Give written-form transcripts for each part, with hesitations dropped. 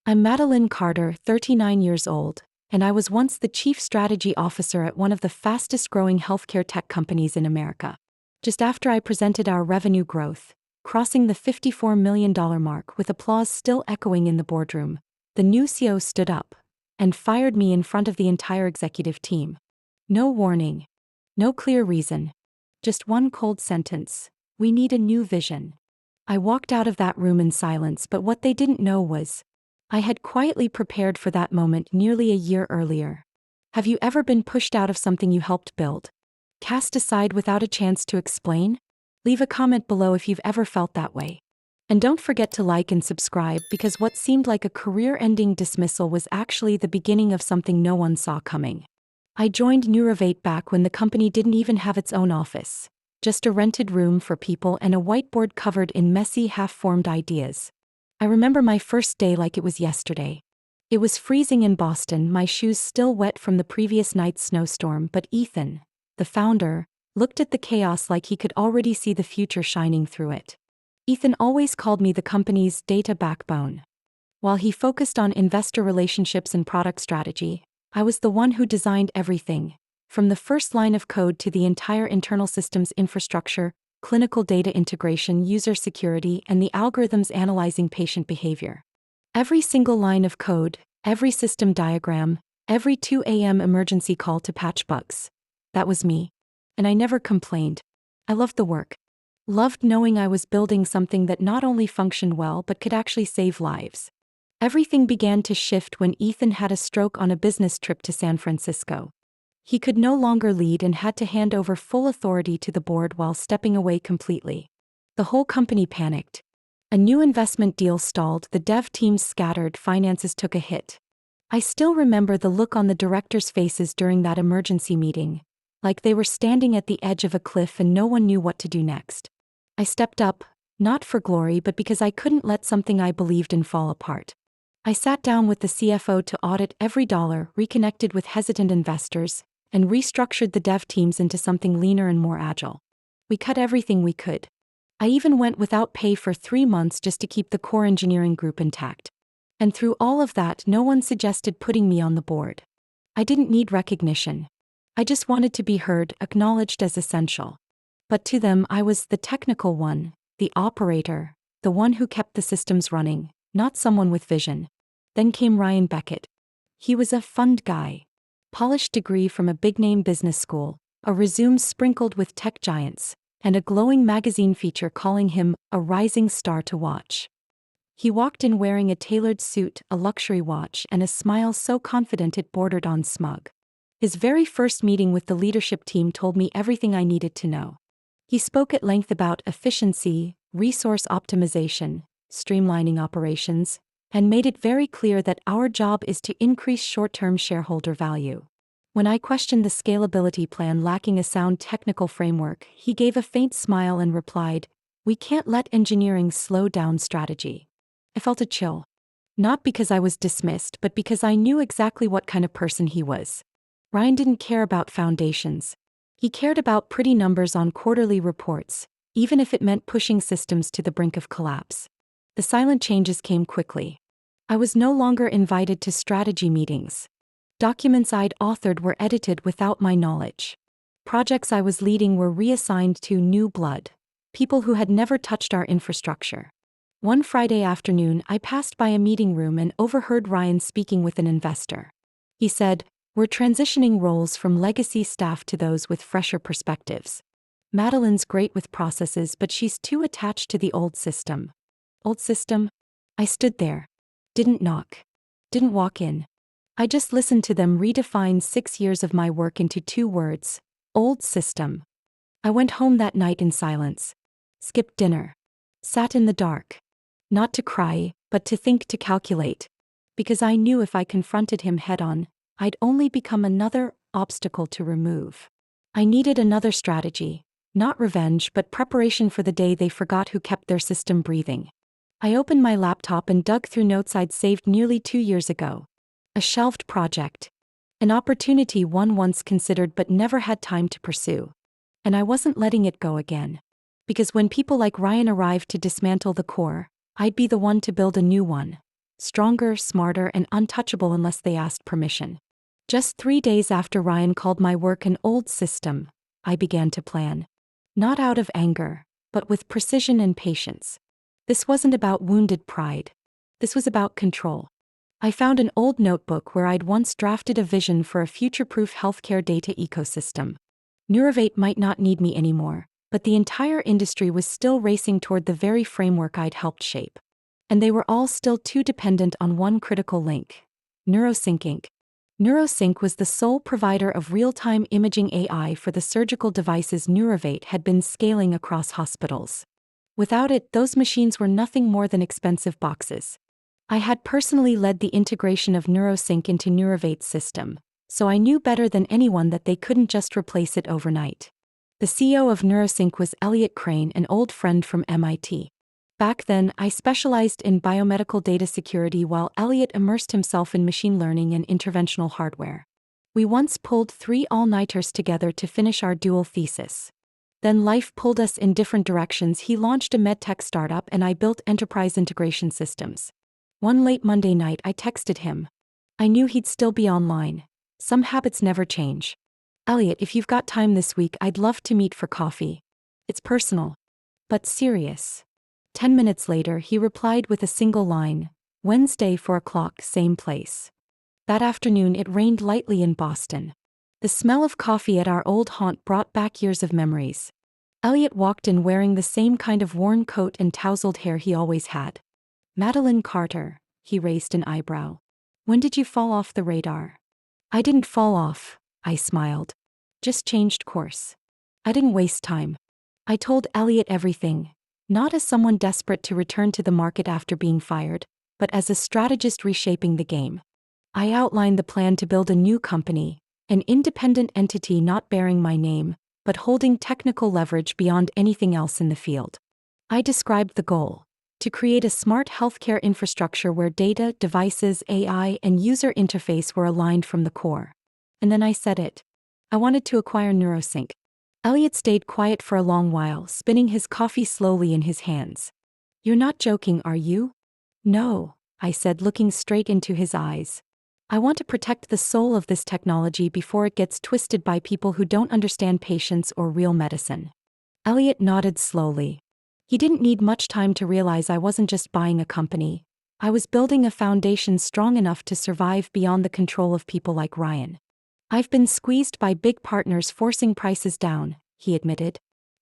I'm Madeline Carter, 39 years old, and I was once the chief strategy officer at one of the fastest-growing healthcare tech companies in America. Just after I presented our revenue growth, crossing the $54 million mark with applause still echoing in the boardroom, the new CEO stood up and fired me in front of the entire executive team. No warning. No clear reason. Just one cold sentence: we need a new vision. I walked out of that room in silence, but what they didn't know was I had quietly prepared for that moment nearly a year earlier. Have you ever been pushed out of something you helped build? Cast aside without a chance to explain? Leave a comment below if you've ever felt that way. And don't forget to like and subscribe, because what seemed like a career-ending dismissal was actually the beginning of something no one saw coming. I joined Neurovate back when the company didn't even have its own office, just a rented room for people and a whiteboard covered in messy, half-formed ideas. I remember my first day like it was yesterday. It was freezing in Boston, my shoes still wet from the previous night's snowstorm, but Ethan, the founder, looked at the chaos like he could already see the future shining through it. Ethan always called me the company's data backbone. While he focused on investor relationships and product strategy, I was the one who designed everything, from the first line of code to the entire internal systems infrastructure, clinical data integration, user security, and the algorithms analyzing patient behavior. Every single line of code, every system diagram, every 2 a.m. emergency call to patch bugs. That was me. And I never complained. I loved the work. Loved knowing I was building something that not only functioned well but could actually save lives. Everything began to shift when Ethan had a stroke on a business trip to San Francisco. He could no longer lead and had to hand over full authority to the board while stepping away completely. The whole company panicked. A new investment deal stalled, the dev teams scattered, finances took a hit. I still remember the look on the directors' faces during that emergency meeting, like they were standing at the edge of a cliff and no one knew what to do next. I stepped up, not for glory but because I couldn't let something I believed in fall apart. I sat down with the CFO to audit every dollar, reconnected with hesitant investors, and restructured the dev teams into something leaner and more agile. We cut everything we could. I even went without pay for 3 months just to keep the core engineering group intact. And through all of that, no one suggested putting me on the board. I didn't need recognition. I just wanted to be heard, acknowledged as essential. But to them, I was the technical one, the operator, the one who kept the systems running, not someone with vision. Then came Ryan Beckett. He was a fund guy. Polished degree from a big-name business school, a resume sprinkled with tech giants, and a glowing magazine feature calling him a rising star to watch. He walked in wearing a tailored suit, a luxury watch, and a smile so confident it bordered on smug. His very first meeting with the leadership team told me everything I needed to know. He spoke at length about efficiency, resource optimization, streamlining operations, and made it very clear that our job is to increase short-term shareholder value. When I questioned the scalability plan lacking a sound technical framework, he gave a faint smile and replied, "We can't let engineering slow down strategy." I felt a chill. Not because I was dismissed, but because I knew exactly what kind of person he was. Ryan didn't care about foundations. He cared about pretty numbers on quarterly reports, even if it meant pushing systems to the brink of collapse. The silent changes came quickly. I was no longer invited to strategy meetings. Documents I'd authored were edited without my knowledge. Projects I was leading were reassigned to new blood, people who had never touched our infrastructure. One Friday afternoon, I passed by a meeting room and overheard Ryan speaking with an investor. He said, "We're transitioning roles from legacy staff to those with fresher perspectives. Madeline's great with processes, but she's too attached to the old system." Old system? I stood there. Didn't knock. Didn't walk in. I just listened to them redefine 6 years of my work into 2 words: old system. I went home that night in silence. Skipped dinner. Sat in the dark. Not to cry, but to think, to calculate. Because I knew if I confronted him head-on, I'd only become another obstacle to remove. I needed another strategy, not revenge but preparation for the day they forgot who kept their system breathing. I opened my laptop and dug through notes I'd saved nearly 2 years ago. A shelved project. An opportunity one once considered but never had time to pursue. And I wasn't letting it go again. Because when people like Ryan arrived to dismantle the core, I'd be the one to build a new one. stronger, smarter, and untouchable unless they asked permission. Just 3 days after Ryan called my work an old system, I began to plan. Not out of anger, but with precision and patience. This wasn't about wounded pride. This was about control. I found an old notebook where I'd once drafted a vision for a future-proof healthcare data ecosystem. Neurovate might not need me anymore, but the entire industry was still racing toward the very framework I'd helped shape. And they were all still too dependent on one critical link: Neurosync Inc. Neurosync was the sole provider of real-time imaging AI for the surgical devices Neurovate had been scaling across hospitals. Without it, those machines were nothing more than expensive boxes. I had personally led the integration of Neurosync into Neurovate's system, so I knew better than anyone that they couldn't just replace it overnight. The CEO of Neurosync was Elliot Crane, an old friend from MIT. Back then, I specialized in biomedical data security while Elliot immersed himself in machine learning and interventional hardware. We once pulled 3 all-nighters together to finish our dual thesis. Then life pulled us in different directions. He launched a medtech startup and I built enterprise integration systems. One late Monday night, I texted him. I knew he'd still be online. Some habits never change. Elliot, if you've got time this week, I'd love to meet for coffee. It's personal, but serious. 10 minutes later, he replied with a single line: Wednesday, 4 o'clock, same place. That afternoon, it rained lightly in Boston. The smell of coffee at our old haunt brought back years of memories. Elliot walked in wearing the same kind of worn coat and tousled hair he always had. Madeline Carter, he raised an eyebrow. When did you fall off the radar? I didn't fall off, I smiled. Just changed course. I didn't waste time. I told Elliot everything, not as someone desperate to return to the market after being fired, but as a strategist reshaping the game. I outlined the plan to build a new company, an independent entity not bearing my name, but holding technical leverage beyond anything else in the field. I described the goal: to create a smart healthcare infrastructure where data, devices, AI, and user interface were aligned from the core. And then I said it. I wanted to acquire Neurosync. Elliot stayed quiet for a long while, spinning his coffee slowly in his hands. You're not joking, are you? No, I said, looking straight into his eyes. I want to protect the soul of this technology before it gets twisted by people who don't understand patients or real medicine. Elliot nodded slowly. He didn't need much time to realize I wasn't just buying a company. I was building a foundation strong enough to survive beyond the control of people like Ryan. I've been squeezed by big partners forcing prices down, he admitted.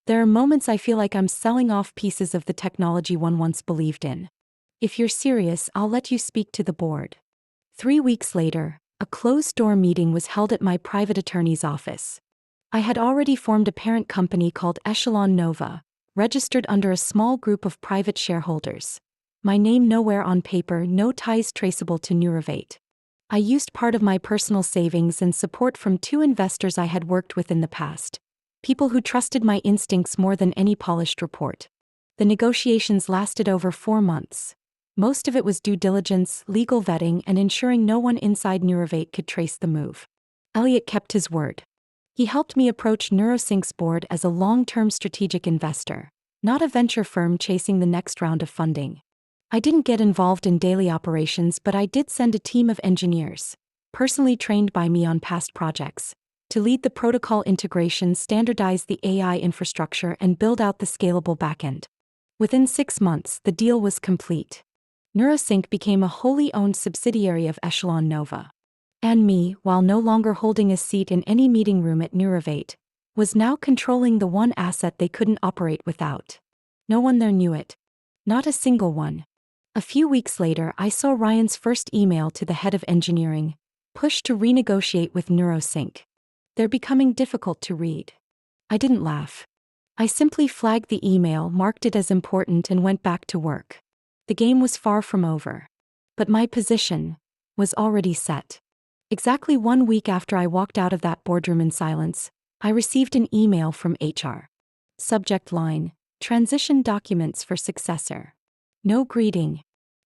There are moments I feel like I'm selling off pieces of the technology one once believed in. If you're serious, I'll let you speak to the board. 3 weeks later, a closed-door meeting was held at my private attorney's office. I had already formed a parent company called Echelon Nova, registered under a small group of private shareholders. My name nowhere on paper, no ties traceable to Neurovate. I used part of my personal savings and support from 2 investors I had worked with in the past, people who trusted my instincts more than any polished report. The negotiations lasted over 4 months. Most of it was due diligence, legal vetting, and ensuring no one inside Neurovate could trace the move. Elliot kept his word. He helped me approach Neurosync's board as a long-term strategic investor, not a venture firm chasing the next round of funding. I didn't get involved in daily operations, but I did send a team of engineers, personally trained by me on past projects, to lead the protocol integration, standardize the AI infrastructure, and build out the scalable backend. Within 6 months, the deal was complete. Neurosync became a wholly owned subsidiary of Echelon Nova. And me, while no longer holding a seat in any meeting room at Neurovate, was now controlling the one asset they couldn't operate without. No one there knew it. Not a single one. A few weeks later, I saw Ryan's first email to the head of engineering, push to renegotiate with Neurosync. They're becoming difficult to read. I didn't laugh. I simply flagged the email, marked it as important, and went back to work. The game was far from over. But my position was already set. Exactly 1 week after I walked out of that boardroom in silence, I received an email from HR. Subject line: Transition documents for successor. No greeting.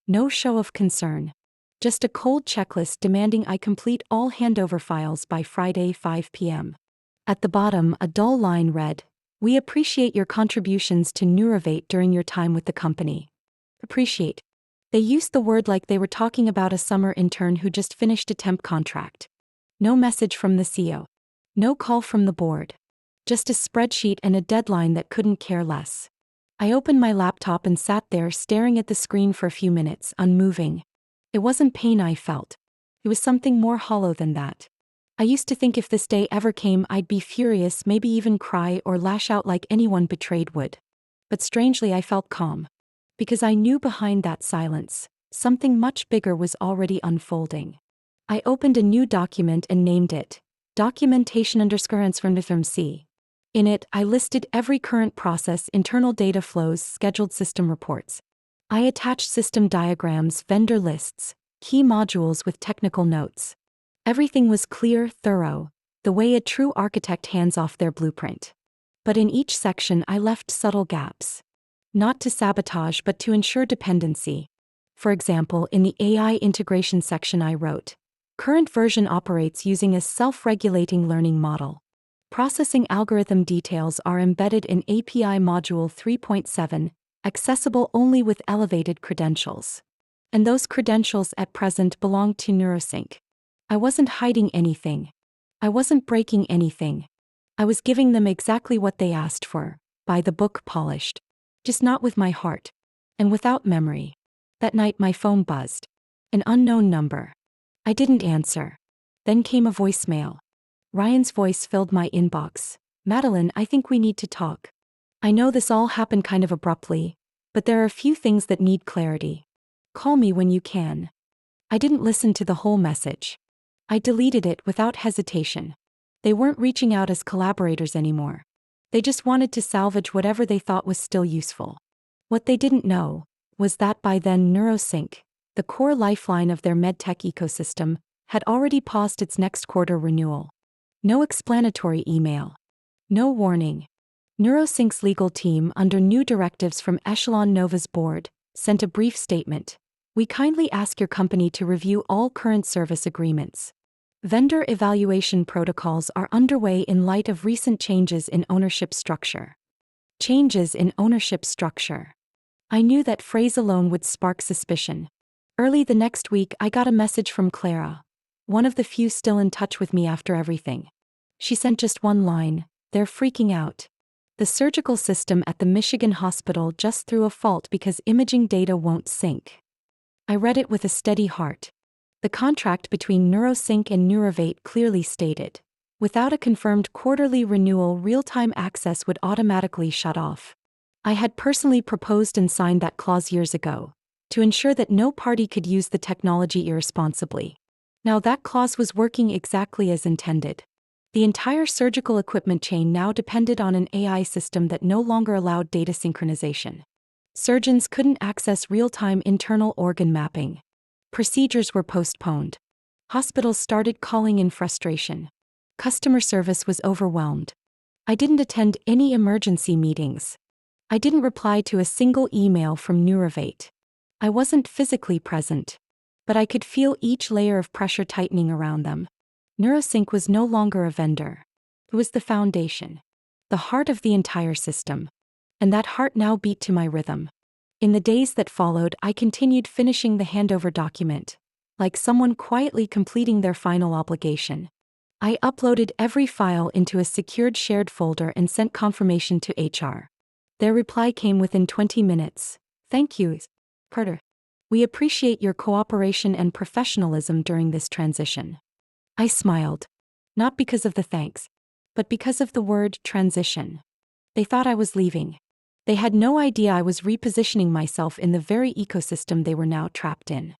No show of concern. Just a cold checklist demanding I complete all handover files by Friday 5 p.m. At the bottom, a dull line read: We appreciate your contributions to Neurovate during your time with the company. Appreciate. They used the word like they were talking about a summer intern who just finished a temp contract. No message from the CEO. No call from the board. Just a spreadsheet and a deadline that couldn't care less. I opened my laptop and sat there staring at the screen for a few minutes, unmoving. It wasn't pain I felt. It was something more hollow than that. I used to think if this day ever came, I'd be furious, maybe even cry or lash out like anyone betrayed would. But strangely, I felt calm. Because I knew behind that silence, something much bigger was already unfolding. I opened a new document and named it Documentation_Transform. In it, I listed every current process, internal data flows, scheduled system reports. I attached system diagrams, vendor lists, key modules with technical notes. Everything was clear, thorough, the way a true architect hands off their blueprint. But in each section, I left subtle gaps. Not to sabotage, but to ensure dependency. For example, in the AI integration section, I wrote, current version operates using a self-regulating learning model. Processing algorithm details are embedded in API Module 3.7, accessible only with elevated credentials. And those credentials at present belong to NeuroSync. I wasn't hiding anything. I wasn't breaking anything. I was giving them exactly what they asked for, by the book polished. Just not with my heart. And without memory. That night my phone buzzed. An unknown number. I didn't answer. Then came a voicemail. Ryan's voice filled my inbox. Madeline, I think we need to talk. I know this all happened kind of abruptly, but there are a few things that need clarity. Call me when you can. I didn't listen to the whole message. I deleted it without hesitation. They weren't reaching out as collaborators anymore. They just wanted to salvage whatever they thought was still useful. What they didn't know was that by then NeuroSync, the core lifeline of their medtech ecosystem, had already paused its next quarter renewal. No explanatory email. No warning. NeuroSync's legal team, under new directives from Echelon Nova's board, sent a brief statement. We kindly ask your company to review all current service agreements. Vendor evaluation protocols are underway in light of recent changes in ownership structure. Changes in ownership structure. I knew that phrase alone would spark suspicion. Early the next week, I got a message from Clara, one of the few still in touch with me after everything. She sent just one line, they're freaking out. The surgical system at the Michigan hospital just threw a fault because imaging data won't sync. I read it with a steady heart. The contract between NeuroSync and Neurovate clearly stated, without a confirmed quarterly renewal, real-time access would automatically shut off. I had personally proposed and signed that clause years ago, to ensure that no party could use the technology irresponsibly. Now that clause was working exactly as intended. The entire surgical equipment chain now depended on an AI system that no longer allowed data synchronization. Surgeons couldn't access real-time internal organ mapping. Procedures were postponed. Hospitals started calling in frustration. Customer service was overwhelmed. I didn't attend any emergency meetings. I didn't reply to a single email from Neurovate. I wasn't physically present, but I could feel each layer of pressure tightening around them. NeuroSync was no longer a vendor. It was the foundation, the heart of the entire system. And that heart now beat to my rhythm. In the days that followed, I continued finishing the handover document, like someone quietly completing their final obligation. I uploaded every file into a secured shared folder and sent confirmation to HR. Their reply came within 20 minutes. Thank you, Carter. We appreciate your cooperation and professionalism during this transition. I smiled. Not because of the thanks, but because of the word transition. They thought I was leaving. They had no idea I was repositioning myself in the very ecosystem they were now trapped in.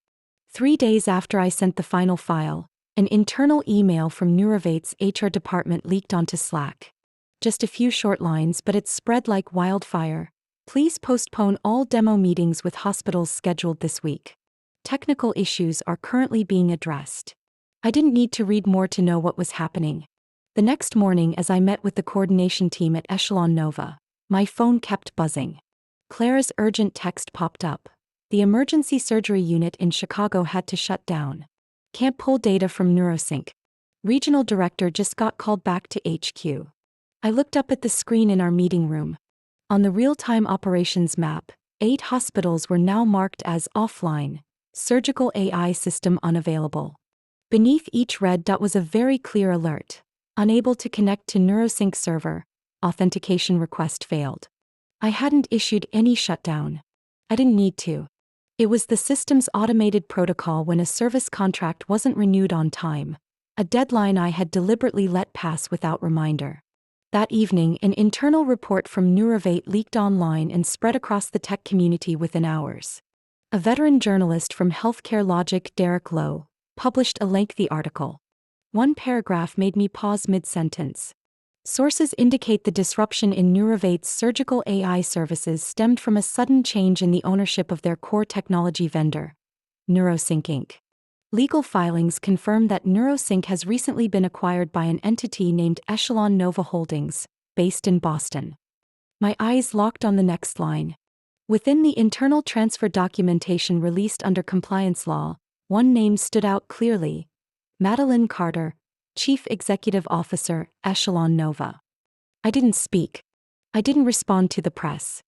3 days after I sent the final file, an internal email from Neurovate's HR department leaked onto Slack. Just a few short lines, but it spread like wildfire. Please postpone all demo meetings with hospitals scheduled this week. Technical issues are currently being addressed. I didn't need to read more to know what was happening. The next morning, as I met with the coordination team at Echelon Nova, my phone kept buzzing. Clara's urgent text popped up. The emergency surgery unit in Chicago had to shut down. Can't pull data from NeuroSync. Regional director just got called back to HQ. I looked up at the screen in our meeting room. On the real-time operations map, 8 hospitals were now marked as offline, surgical AI system unavailable. Beneath each red dot was a very clear alert: unable to connect to NeuroSync server, authentication request failed. I hadn't issued any shutdown. I didn't need to. It was the system's automated protocol when a service contract wasn't renewed on time, a deadline I had deliberately let pass without reminder. That evening, an internal report from Neurovate leaked online and spread across the tech community within hours. A veteran journalist from Healthcare Logic, Derek Lowe, published a lengthy article. One paragraph made me pause mid-sentence. Sources indicate the disruption in Neurovate's surgical AI services stemmed from a sudden change in the ownership of their core technology vendor, NeuroSync Inc. Legal filings confirm that NeuroSync has recently been acquired by an entity named Echelon Nova Holdings, based in Boston. My eyes locked on the next line. Within the internal transfer documentation released under compliance law, one name stood out clearly: Madeline Carter, Chief Executive Officer, Echelon Nova. I didn't speak. I didn't respond to the press.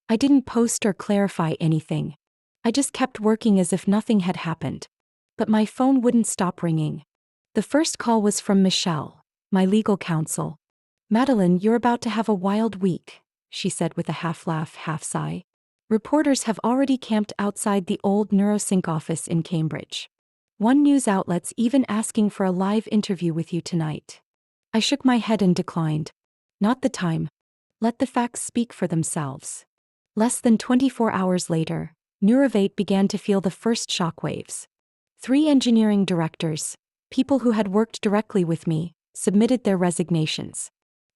I didn't post or clarify anything. I just kept working as if nothing had happened. But my phone wouldn't stop ringing. The first call was from Michelle, my legal counsel. "Madeline, you're about to have a wild week," she said with a half-laugh, half-sigh. "Reporters have already camped outside the old NeuroSync office in Cambridge. One news outlet's even asking for a live interview with you tonight." I shook my head and declined. Not the time. Let the facts speak for themselves. Less than 24 hours later, Neurovate began to feel the first shockwaves. 3 engineering directors, people who had worked directly with me, submitted their resignations.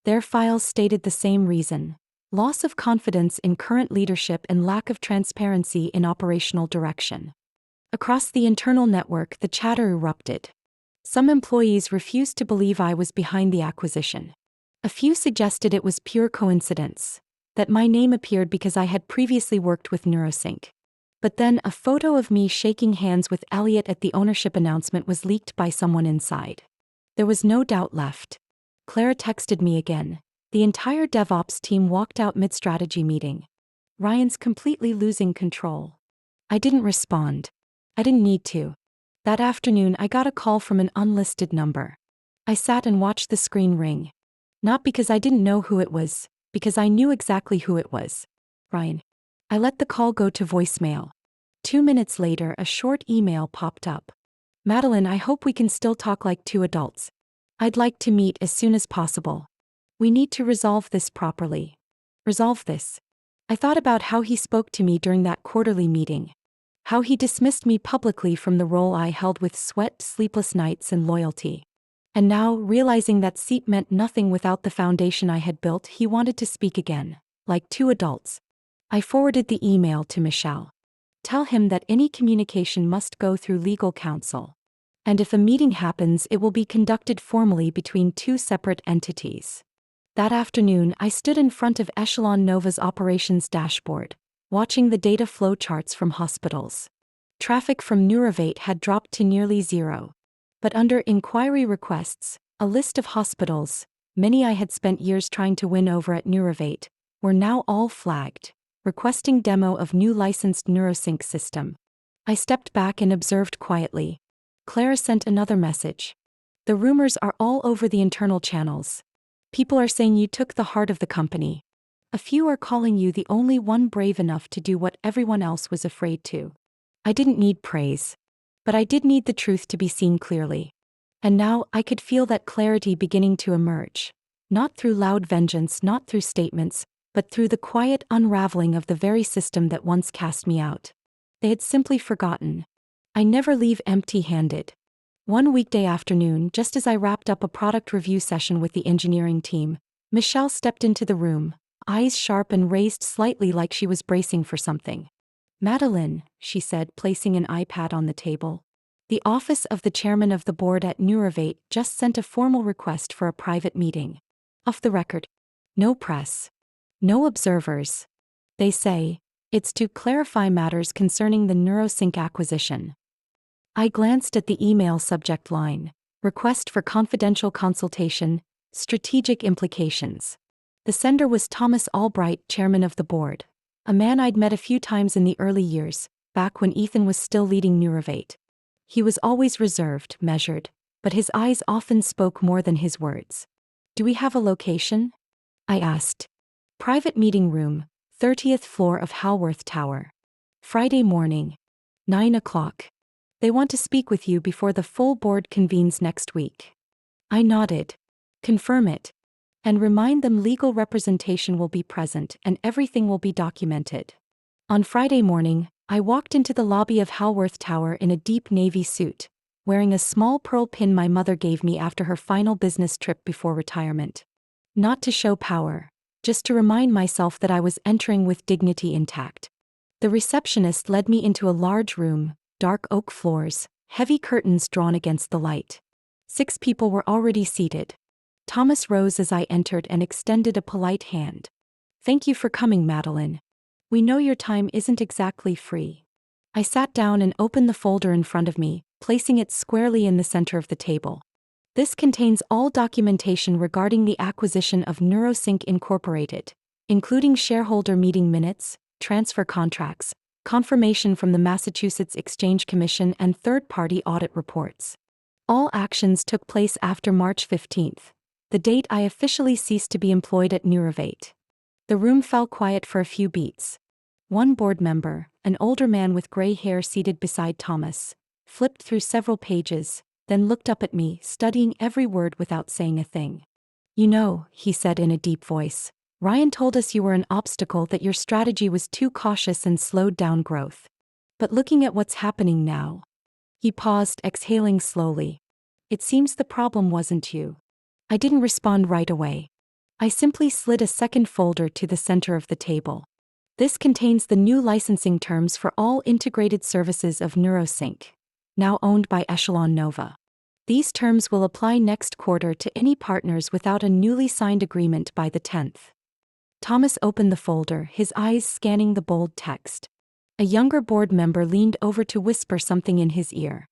Their files stated the same reason: loss of confidence in current leadership and lack of transparency in operational direction. Across the internal network, the chatter erupted. Some employees refused to believe I was behind the acquisition. A few suggested it was pure coincidence, that my name appeared because I had previously worked with NeuroSync. But then a photo of me shaking hands with Elliot at the ownership announcement was leaked by someone inside. There was no doubt left. Clara texted me again. The entire DevOps team walked out mid-strategy meeting. "Ryan's completely losing control." I didn't respond. I didn't need to. That afternoon, I got a call from an unlisted number. I sat and watched the screen ring. Not because I didn't know who it was, because I knew exactly who it was. "Ryan." I let the call go to voicemail. 2 minutes later, a short email popped up. "Madeline, I hope we can still talk like 2 adults. I'd like to meet as soon as possible. We need to resolve this properly." Resolve this. I thought about how he spoke to me during that quarterly meeting. How he dismissed me publicly from the role I held with sweat, sleepless nights, and loyalty. And now, realizing that seat meant nothing without the foundation I had built, he wanted to speak again, like 2 adults. I forwarded the email to Michelle. "Tell him that any communication must go through legal counsel. And if a meeting happens, it will be conducted formally between 2 separate entities." That afternoon, I stood in front of Echelon Nova's operations dashboard, watching the data flow charts from hospitals. Traffic from Neurovate had dropped to nearly 0. But under inquiry requests, a list of hospitals, many I had spent years trying to win over at Neurovate, were now all flagged, requesting demo of new licensed NeuroSync system. I stepped back and observed quietly. Clara sent another message. "The rumors are all over the internal channels. People are saying you took the heart of the company. A few are calling you the only one brave enough to do what everyone else was afraid to." I didn't need praise. But I did need the truth to be seen clearly. And now I could feel that clarity beginning to emerge. Not through loud vengeance, not through statements, but through the quiet unraveling of the very system that once cast me out. They had simply forgotten. I never leave empty-handed. One weekday afternoon, just as I wrapped up a product review session with the engineering team, Michelle stepped into the room, eyes sharp and raised slightly like she was bracing for something. "Madeline," she said, placing an iPad on the table. "The office of the chairman of the board at Neurovate just sent a formal request for a private meeting. Off the record. No press. No observers. They say, it's to clarify matters concerning the NeuroSync acquisition." I glanced at the email subject line: "Request for confidential consultation, strategic implications." The sender was Thomas Albright, chairman of the board. A man I'd met a few times in the early years, back when Ethan was still leading Neurovate. He was always reserved, measured, but his eyes often spoke more than his words. "Do we have a location?" I asked. "Private meeting room, 30th floor of Halworth Tower. Friday morning, 9 o'clock. They want to speak with you before the full board convenes next week." I nodded. "Confirm it. And remind them legal representation will be present and everything will be documented." On Friday morning, I walked into the lobby of Halworth Tower in a deep navy suit, wearing a small pearl pin my mother gave me after her final business trip before retirement. Not to show power, just to remind myself that I was entering with dignity intact. The receptionist led me into a large room, dark oak floors, heavy curtains drawn against the light. 6 people were already seated. Thomas rose as I entered and extended a polite hand. "Thank you for coming, Madeline. We know your time isn't exactly free." I sat down and opened the folder in front of me, placing it squarely in the center of the table. "This contains all documentation regarding the acquisition of NeuroSync Incorporated, including shareholder meeting minutes, transfer contracts, confirmation from the Massachusetts Exchange Commission and third-party audit reports. All actions took place after March 15th. The date I officially ceased to be employed at Neurovate." The room fell quiet for a few beats. One board member, an older man with gray hair seated beside Thomas, flipped through several pages, then looked up at me, studying every word without saying a thing. "You know," he said in a deep voice, "Ryan told us you were an obstacle, that your strategy was too cautious and slowed down growth. But looking at what's happening now." He paused, exhaling slowly. "It seems the problem wasn't you." I didn't respond right away. I simply slid a second folder to the center of the table. "This contains the new licensing terms for all integrated services of NeuroSync, now owned by Echelon Nova. These terms will apply next quarter to any partners without a newly signed agreement by the 10th. Thomas opened the folder, his eyes scanning the bold text. A younger board member leaned over to whisper something in his ear.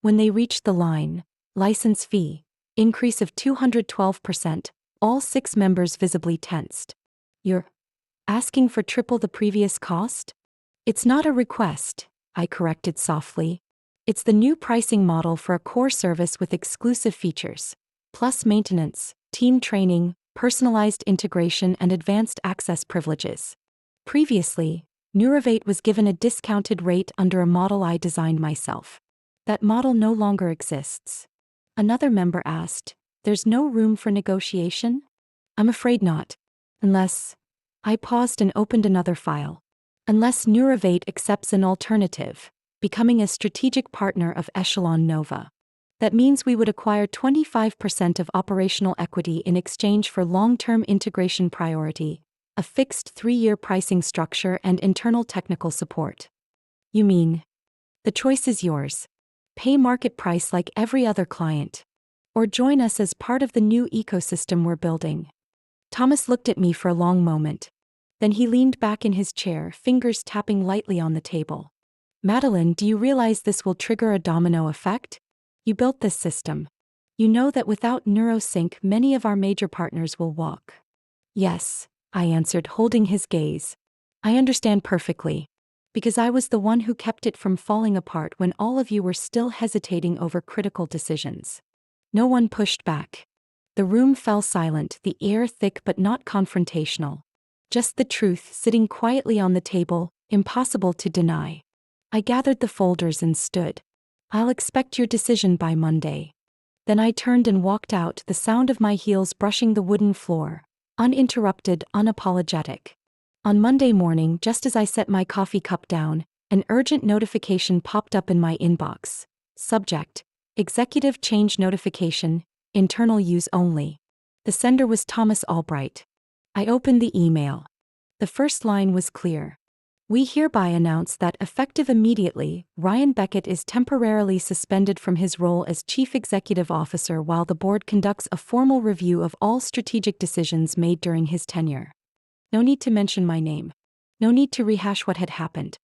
When they reached the line, "License fee, increase of 212%, all 6 members visibly tensed. "You're asking for triple the previous cost?" "It's not a request," I corrected softly. "It's the new pricing model for a core service with exclusive features, plus maintenance, team training, personalized integration and advanced access privileges. Previously, Neurovate was given a discounted rate under a model I designed myself. That model no longer exists." Another member asked, "There's no room for negotiation?" "I'm afraid not. Unless..." I paused and opened another file. "Unless Neurovate accepts an alternative, becoming a strategic partner of Echelon Nova. That means we would acquire 25% of operational equity in exchange for long-term integration priority, a fixed 3-year pricing structure and internal technical support." "You mean..." "The choice is yours. Pay market price like every other client. Or join us as part of the new ecosystem we're building." Thomas looked at me for a long moment. Then he leaned back in his chair, fingers tapping lightly on the table. "Madeline, do you realize this will trigger a domino effect? You built this system. You know that without NeuroSync many of our major partners will walk." "Yes," I answered, holding his gaze. "I understand perfectly. Because I was the one who kept it from falling apart when all of you were still hesitating over critical decisions." No one pushed back. The room fell silent, the air thick but not confrontational. Just the truth sitting quietly on the table, impossible to deny. I gathered the folders and stood. "I'll expect your decision by Monday." Then I turned and walked out, the sound of my heels brushing the wooden floor, uninterrupted, unapologetic. On Monday morning, just as I set my coffee cup down, an urgent notification popped up in my inbox. Subject: Executive Change Notification, Internal Use Only. The sender was Thomas Albright. I opened the email. The first line was clear. "We hereby announce that, effective immediately, Ryan Beckett is temporarily suspended from his role as Chief Executive Officer while the board conducts a formal review of all strategic decisions made during his tenure." No need to mention my name. No need to rehash what had happened.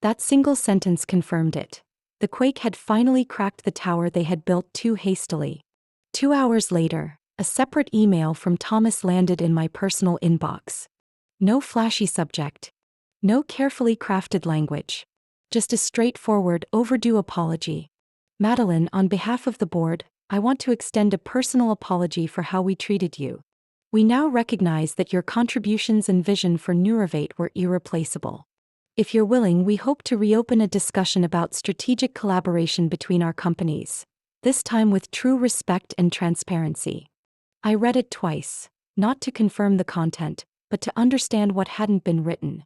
That single sentence confirmed it. The quake had finally cracked the tower they had built too hastily. 2 hours later, a separate email from Thomas landed in my personal inbox. No flashy subject. No carefully crafted language. Just a straightforward, overdue apology. Madeline, on behalf of the board, I want to extend a personal apology for how we treated you. We now recognize that your contributions and vision for Neurovate were irreplaceable. If you're willing, we hope to reopen a discussion about strategic collaboration between our companies, this time with true respect and transparency. I read it twice, not to confirm the content, but to understand what hadn't been written.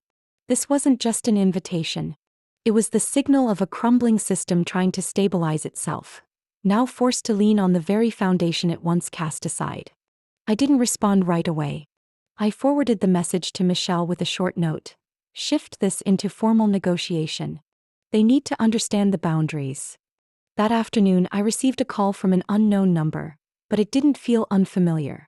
This wasn't just an invitation. It was the signal of a crumbling system trying to stabilize itself, now forced to lean on the very foundation it once cast aside. I didn't respond right away. I forwarded the message to Michelle with a short note. Shift this into formal negotiation. They need to understand the boundaries. That afternoon, I received a call from an unknown number, but it didn't feel unfamiliar.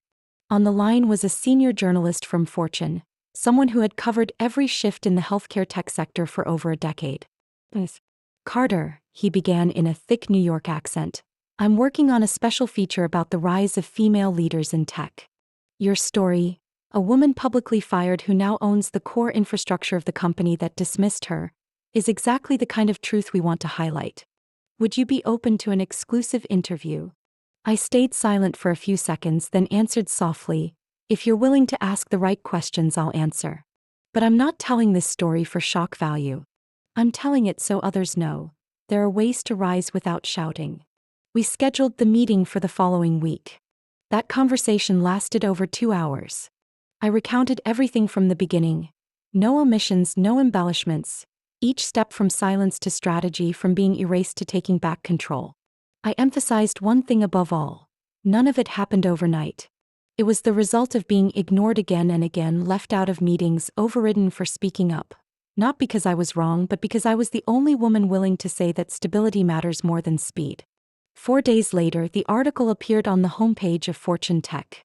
On the line was a senior journalist from Fortune, someone who had covered every shift in the healthcare tech sector for over a decade. Carter, he began in a thick New York accent, I'm working on a special feature about the rise of female leaders in tech. Your story, a woman publicly fired who now owns the core infrastructure of the company that dismissed her, is exactly the kind of truth we want to highlight. Would you be open to an exclusive interview? I stayed silent for a few seconds, then answered softly, if you're willing to ask the right questions, I'll answer. But I'm not telling this story for shock value. I'm telling it so others know there are ways to rise without shouting. We scheduled the meeting for the following week. That conversation lasted over 2 hours. I recounted everything from the beginning. No omissions, no embellishments. Each step from silence to strategy, from being erased to taking back control. I emphasized one thing above all. None of it happened overnight. It was the result of being ignored again and again, left out of meetings, overridden for speaking up. Not because I was wrong, but because I was the only woman willing to say that stability matters more than speed. 4 days later, the article appeared on the homepage of Fortune Tech.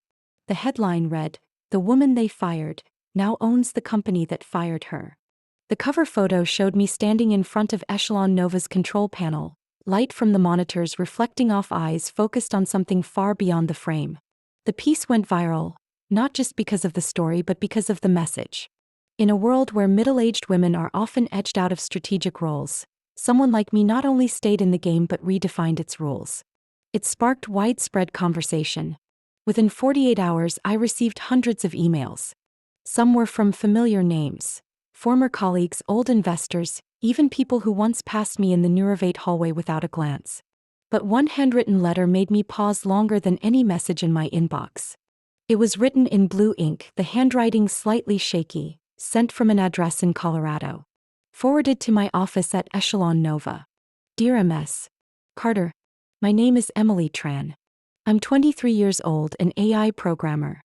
The headline read, "The woman they fired now owns the company that fired her." The cover photo showed me standing in front of Echelon Nova's control panel, light from the monitors reflecting off eyes focused on something far beyond the frame. The piece went viral, not just because of the story but because of the message. In a world where middle-aged women are often edged out of strategic roles, someone like me not only stayed in the game but redefined its rules. It sparked widespread conversation. Within 48 hours, I received hundreds of emails. Some were from familiar names, former colleagues, old investors, even people who once passed me in the Neurovate hallway without a glance. But one handwritten letter made me pause longer than any message in my inbox. It was written in blue ink, the handwriting slightly shaky, sent from an address in Colorado. Forwarded to my office at Echelon Nova. Dear MS. Carter. My name is Emily Tran. I'm 23 years old, an AI programmer.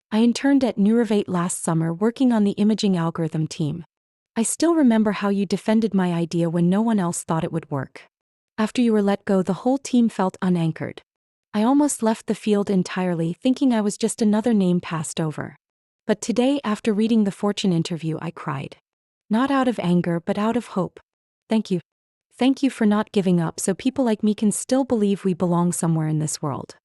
I interned at Neurovate last summer working on the imaging algorithm team. I still remember how you defended my idea when no one else thought it would work. After you were let go, the whole team felt unanchored. I almost left the field entirely, thinking I was just another name passed over. But today, after reading the Fortune interview, I cried. Not out of anger, but out of hope. Thank you. Thank you for not giving up so people like me can still believe we belong somewhere in this world.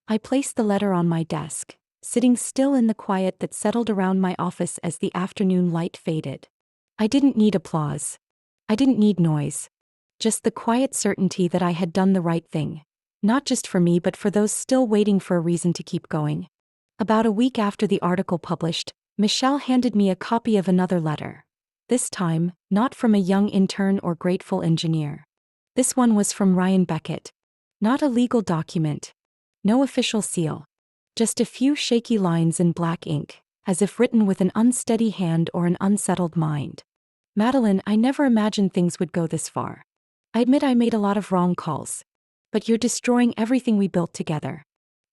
I placed the letter on my desk, sitting still in the quiet that settled around my office as the afternoon light faded. I didn't need applause. I didn't need noise. Just the quiet certainty that I had done the right thing. Not just for me but for those still waiting for a reason to keep going. About a week after the article published, Michelle handed me a copy of another letter. This time, not from a young intern or grateful engineer. This one was from Ryan Beckett. Not a legal document. No official seal. Just a few shaky lines in black ink, as if written with an unsteady hand or an unsettled mind. Madeline, I never imagined things would go this far. I admit I made a lot of wrong calls. But you're destroying everything we built together.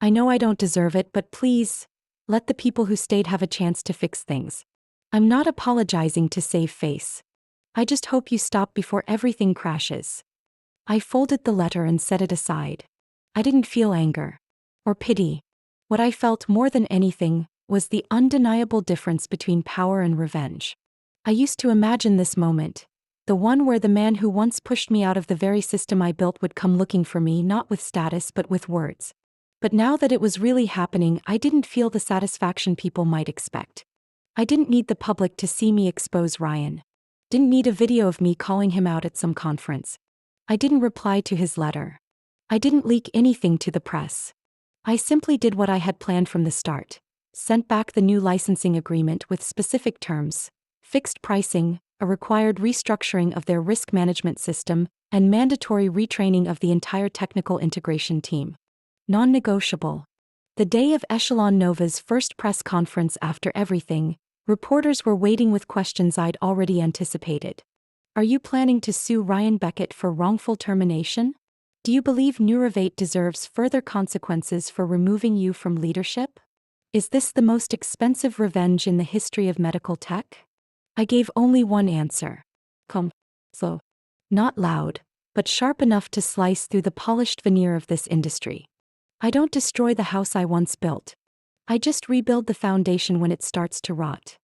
I know I don't deserve it, but please, let the people who stayed have a chance to fix things. I'm not apologizing to save face. I just hope you stop before everything crashes. I folded the letter and set it aside. I didn't feel anger or pity. What I felt more than anything was the undeniable difference between power and revenge. I used to imagine this moment, the one where the man who once pushed me out of the very system I built would come looking for me, not with status but with words. But now that it was really happening, I didn't feel the satisfaction people might expect. I didn't need the public to see me expose Ryan. Didn't need a video of me calling him out at some conference. I didn't reply to his letter. I didn't leak anything to the press. I simply did what I had planned from the start. Sent back the new licensing agreement with specific terms, fixed pricing, a required restructuring of their risk management system, and mandatory retraining of the entire technical integration team. Non-negotiable. The day of Echelon Nova's first press conference after everything, reporters were waiting with questions I'd already anticipated. Are you planning to sue Ryan Beckett for wrongful termination? Do you believe Neurovate deserves further consequences for removing you from leadership? Is this the most expensive revenge in the history of medical tech? I gave only one answer. So. Not loud, but sharp enough to slice through the polished veneer of this industry. I don't destroy the house I once built. I just rebuild the foundation when it starts to rot.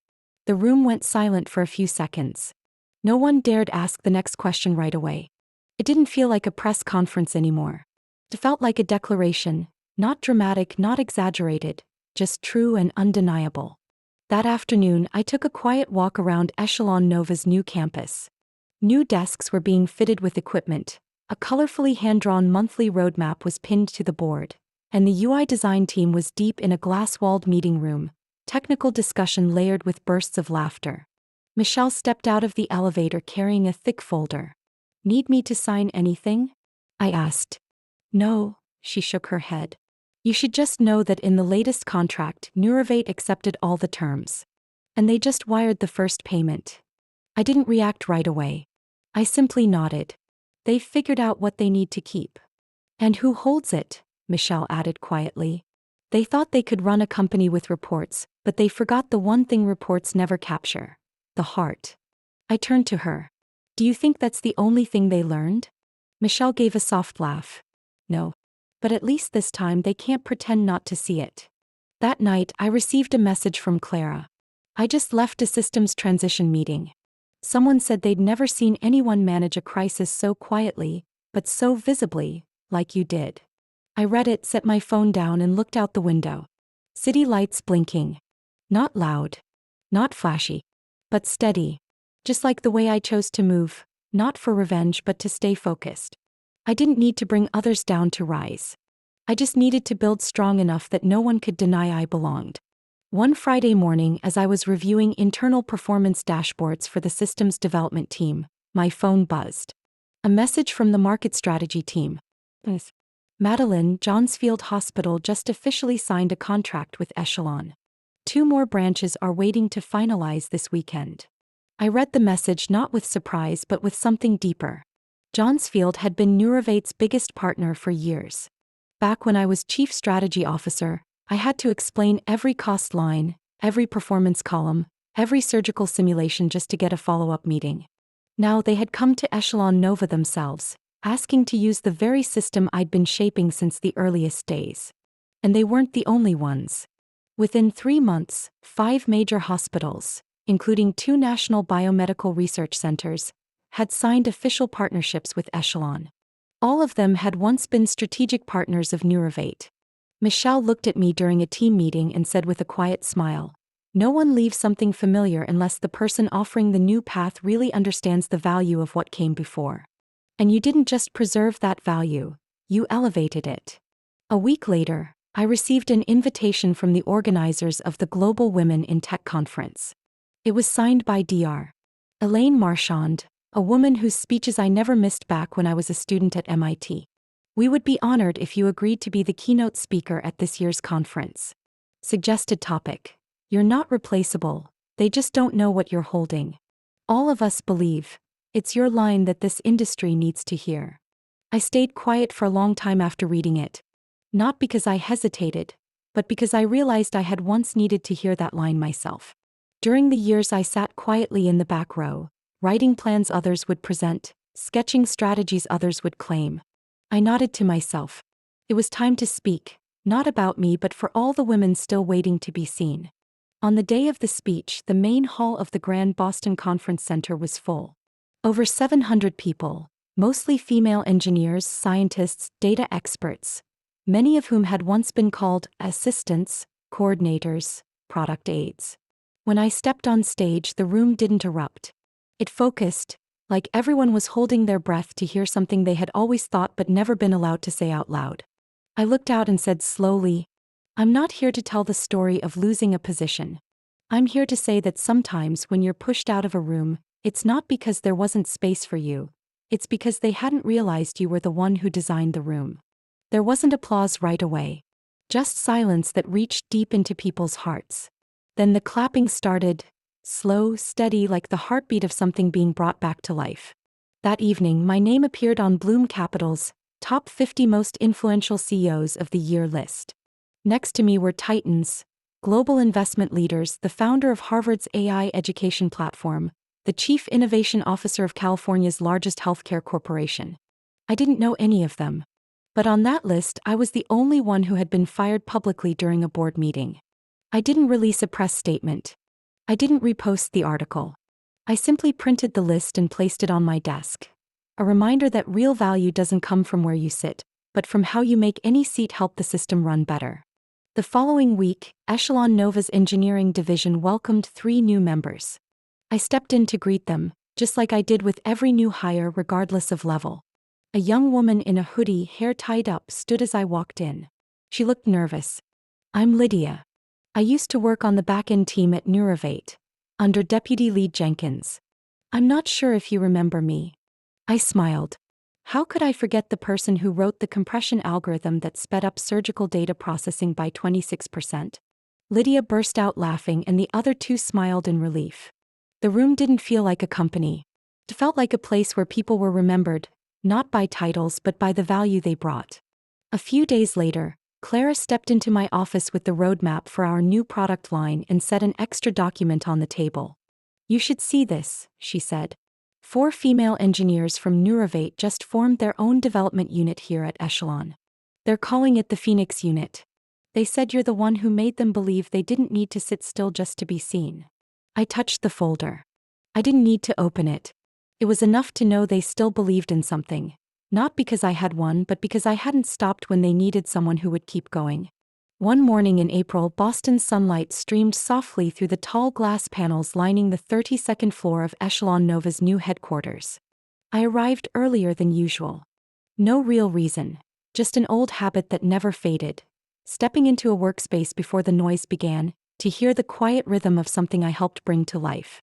The room went silent for a few seconds. No one dared ask the next question right away. It didn't feel like a press conference anymore. It felt like a declaration, not dramatic, not exaggerated, just true and undeniable. That afternoon, I took a quiet walk around Echelon Nova's new campus. New desks were being fitted with equipment, a colorfully hand-drawn monthly roadmap was pinned to the board, and the UI design team was deep in a glass-walled meeting room, technical discussion layered with bursts of laughter. Michelle stepped out of the elevator carrying a thick folder. Need me to sign anything? I asked. No, she shook her head. You should just know that in the latest contract, Neurovate accepted all the terms. And they just wired the first payment. I didn't react right away. I simply nodded. They've figured out what they need to keep. And who holds it? Michelle added quietly. They thought they could run a company with reports, but they forgot the one thing reports never capture: the heart. I turned to her. Do you think that's the only thing they learned? Michelle gave a soft laugh. No. But at least this time they can't pretend not to see it. That night, I received a message from Clara. I just left a systems transition meeting. Someone said they'd never seen anyone manage a crisis so quietly, but so visibly, like you did. I read it, set my phone down, and looked out the window. City lights blinking. Not loud. Not flashy. But steady. Just like the way I chose to move, not for revenge but to stay focused. I didn't need to bring others down to rise. I just needed to build strong enough that no one could deny I belonged. One Friday morning, as I was reviewing internal performance dashboards for the systems development team, my phone buzzed. A message from the market strategy team. Madeline, Johnsfield Hospital just officially signed a contract with Echelon. 2 more branches are waiting to finalize this weekend. I read the message not with surprise but with something deeper. Johnsfield had been Neurovate's biggest partner for years. Back when I was Chief Strategy Officer, I had to explain every cost line, every performance column, every surgical simulation just to get a follow-up meeting. Now they had come to Echelon Nova themselves, asking to use the very system I'd been shaping since the earliest days. And they weren't the only ones. Within 3 months, 5 major hospitals, including 2 national biomedical research centers, had signed official partnerships with Echelon. All of them had once been strategic partners of Neurovate. Michelle looked at me during a team meeting and said with a quiet smile, "No one leaves something familiar unless the person offering the new path really understands the value of what came before. And you didn't just preserve that value, you elevated it." A week later, I received an invitation from the organizers of the Global Women in Tech Conference. It was signed by Dr. Elaine Marchand, a woman whose speeches I never missed back when I was a student at MIT. "We would be honored if you agreed to be the keynote speaker at this year's conference." Suggested topic: You're not replaceable, they just don't know what you're holding. All of us believe. It's your line that this industry needs to hear. I stayed quiet for a long time after reading it. Not because I hesitated, but because I realized I had once needed to hear that line myself. During the years I sat quietly in the back row, writing plans others would present, sketching strategies others would claim. I nodded to myself. It was time to speak, not about me but for all the women still waiting to be seen. On the day of the speech, the main hall of the Grand Boston Conference Center was full. Over 700 people, mostly female engineers, scientists, data experts, many of whom had once been called assistants, coordinators, product aides. When I stepped on stage, the room didn't erupt. It focused, like everyone was holding their breath to hear something they had always thought but never been allowed to say out loud. I looked out and said slowly, "I'm not here to tell the story of losing a position. I'm here to say that sometimes when you're pushed out of a room, it's not because there wasn't space for you. It's because they hadn't realized you were the one who designed the room." There wasn't applause right away. Just silence that reached deep into people's hearts. Then the clapping started, slow, steady, like the heartbeat of something being brought back to life. That evening, my name appeared on Bloom Capital's Top 50 Most Influential CEOs of the Year list. Next to me were titans, global investment leaders, the founder of Harvard's AI education platform, the chief innovation officer of California's largest healthcare corporation. I didn't know any of them. But on that list, I was the only one who had been fired publicly during a board meeting. I didn't release a press statement. I didn't repost the article. I simply printed the list and placed it on my desk. A reminder that real value doesn't come from where you sit, but from how you make any seat help the system run better. The following week, Echelon Nova's engineering division welcomed 3 new members. I stepped in to greet them, just like I did with every new hire regardless of level. A young woman in a hoodie, hair tied up, stood as I walked in. She looked nervous. "I'm Lydia. I used to work on the back-end team at Neurovate, under Deputy Lead Jenkins. I'm not sure if you remember me." I smiled. How could I forget the person who wrote the compression algorithm that sped up surgical data processing by 26%? Lydia burst out laughing and the other 2 smiled in relief. The room didn't feel like a company. It felt like a place where people were remembered, not by titles but by the value they brought. A few days later, Clara stepped into my office with the roadmap for our new product line and set an extra document on the table. "You should see this," she said. 4 female engineers from Neurovate just formed their own development unit here at Echelon. They're calling it the Phoenix Unit. They said you're the one who made them believe they didn't need to sit still just to be seen. I touched the folder. I didn't need to open it. It was enough to know they still believed in something. Not because I had won, but because I hadn't stopped when they needed someone who would keep going. One morning in April, Boston's sunlight streamed softly through the tall glass panels lining the 32nd floor of Echelon Nova's new headquarters. I arrived earlier than usual. No real reason, just an old habit that never faded. Stepping into a workspace before the noise began, to hear the quiet rhythm of something I helped bring to life.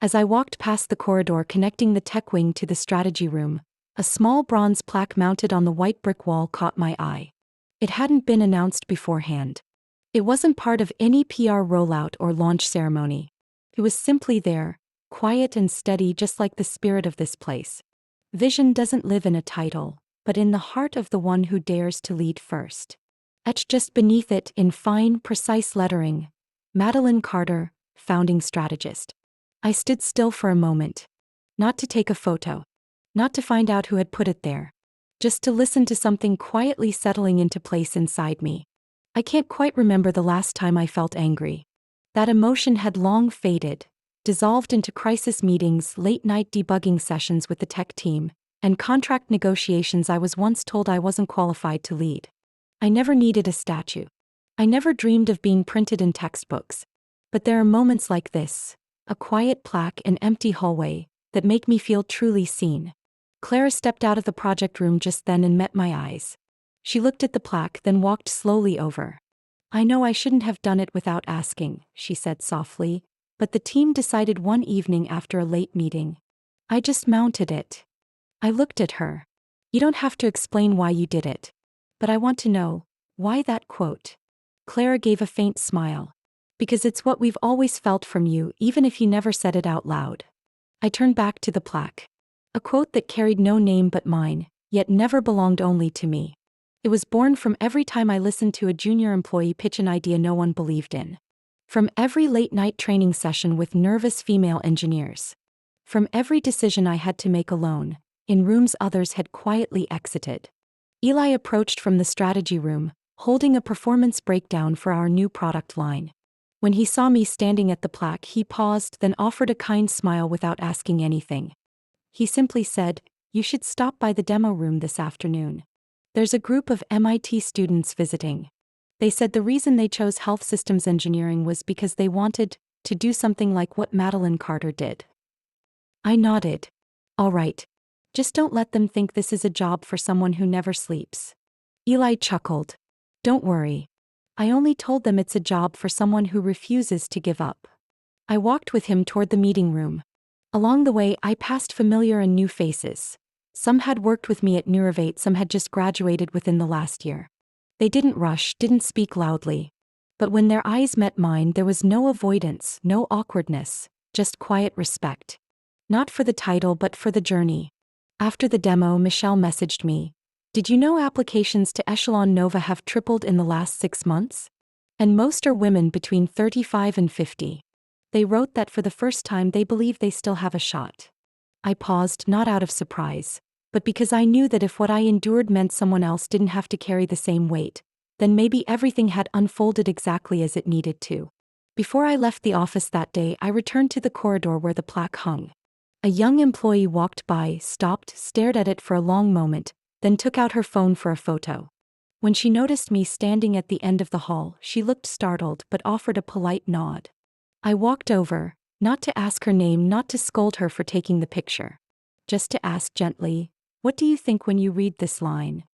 As I walked past the corridor connecting the tech wing to the strategy room, a small bronze plaque mounted on the white brick wall caught my eye. It hadn't been announced beforehand. It wasn't part of any PR rollout or launch ceremony. It was simply there, quiet and steady, just like the spirit of this place. Vision doesn't live in a title, but in the heart of the one who dares to lead first. Etched just beneath it in fine, precise lettering, Madeline Carter, founding strategist. I stood still for a moment. Not to take a photo. Not to find out who had put it there. Just to listen to something quietly settling into place inside me. I can't quite remember the last time I felt angry. That emotion had long faded, dissolved into crisis meetings, late-night debugging sessions with the tech team, and contract negotiations I was once told I wasn't qualified to lead. I never needed a statue. I never dreamed of being printed in textbooks. But there are moments like this, a quiet plaque, an empty hallway, that make me feel truly seen. Clara stepped out of the project room just then and met my eyes. She looked at the plaque, then walked slowly over. "I know I shouldn't have done it without asking," she said softly, "but the team decided one evening after a late meeting. I just mounted it." I looked at her. "You don't have to explain why you did it. But I want to know, why that quote?" Clara gave a faint smile. "Because it's what we've always felt from you, even if you never said it out loud." I turned back to the plaque. A quote that carried no name but mine, yet never belonged only to me. It was born from every time I listened to a junior employee pitch an idea no one believed in. From every late-night training session with nervous female engineers. From every decision I had to make alone, in rooms others had quietly exited. Eli approached from the strategy room, holding a performance breakdown for our new product line. When he saw me standing at the plaque, he paused, then offered a kind smile without asking anything. He simply said, "You should stop by the demo room this afternoon. There's a group of MIT students visiting. They said the reason they chose health systems engineering was because they wanted To do something like what Madeline Carter did. I nodded. All right. Just don't let them think this is a job for someone who never sleeps. Eli chuckled. Don't worry. I only told them it's a job for someone who refuses to give up. I walked with him toward the meeting room. Along the way, I passed familiar and new faces. Some had worked with me at Neurovate, some had just graduated within the last year. They didn't rush, didn't speak loudly. But when their eyes met mine, there was no avoidance, no awkwardness, just quiet respect. Not for the title, but for the journey. After the demo, Michelle messaged me. Did you know applications to Echelon Nova have tripled in the last 6 months? And most are women between 35 and 50. They wrote that for the first time they believe they still have a shot. I paused, not out of surprise, but because I knew that if what I endured meant someone else didn't have to carry the same weight, then maybe everything had unfolded exactly as it needed to. Before I left the office that day, I returned to the corridor where the plaque hung. A young employee walked by, stopped, stared at it for a long moment, then took out her phone for a photo. When she noticed me standing at the end of the hall, she looked startled but offered a polite nod. I walked over, not to ask her name, not to scold her for taking the picture. Just to ask gently, what do you think when you read this line?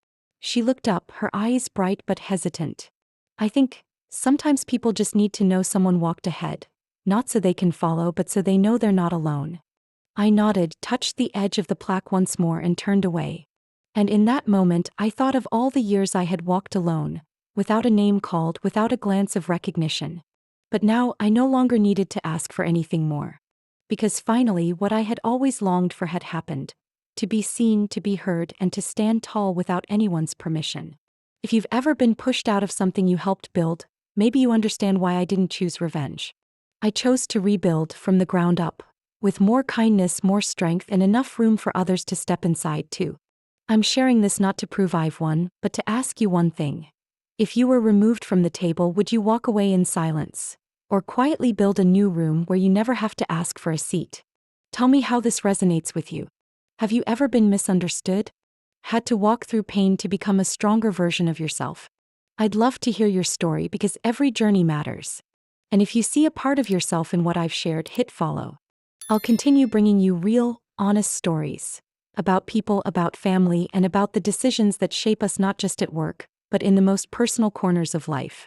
She looked up, her eyes bright but hesitant. I think, sometimes people just need to know someone walked ahead, not so they can follow but so they know they're not alone. I nodded, touched the edge of the plaque once more and turned away. And in that moment I thought of all the years I had walked alone, without a name called, without a glance of recognition. But now I no longer needed to ask for anything more. Because finally what I had always longed for had happened. To be seen, to be heard, and to stand tall without anyone's permission. If you've ever been pushed out of something you helped build, maybe you understand why I didn't choose revenge. I chose to rebuild from the ground up, with more kindness, more strength, and enough room for others to step inside too. I'm sharing this not to prove I've won, but to ask you one thing. If you were removed from the table, would you walk away in silence? Or quietly build a new room where you never have to ask for a seat? Tell me how this resonates with you. Have you ever been misunderstood? Had to walk through pain to become a stronger version of yourself? I'd love to hear your story because every journey matters. And if you see a part of yourself in what I've shared, hit follow. I'll continue bringing you real, honest stories. About people, about family, and about the decisions that shape us not just at work, but in the most personal corners of life.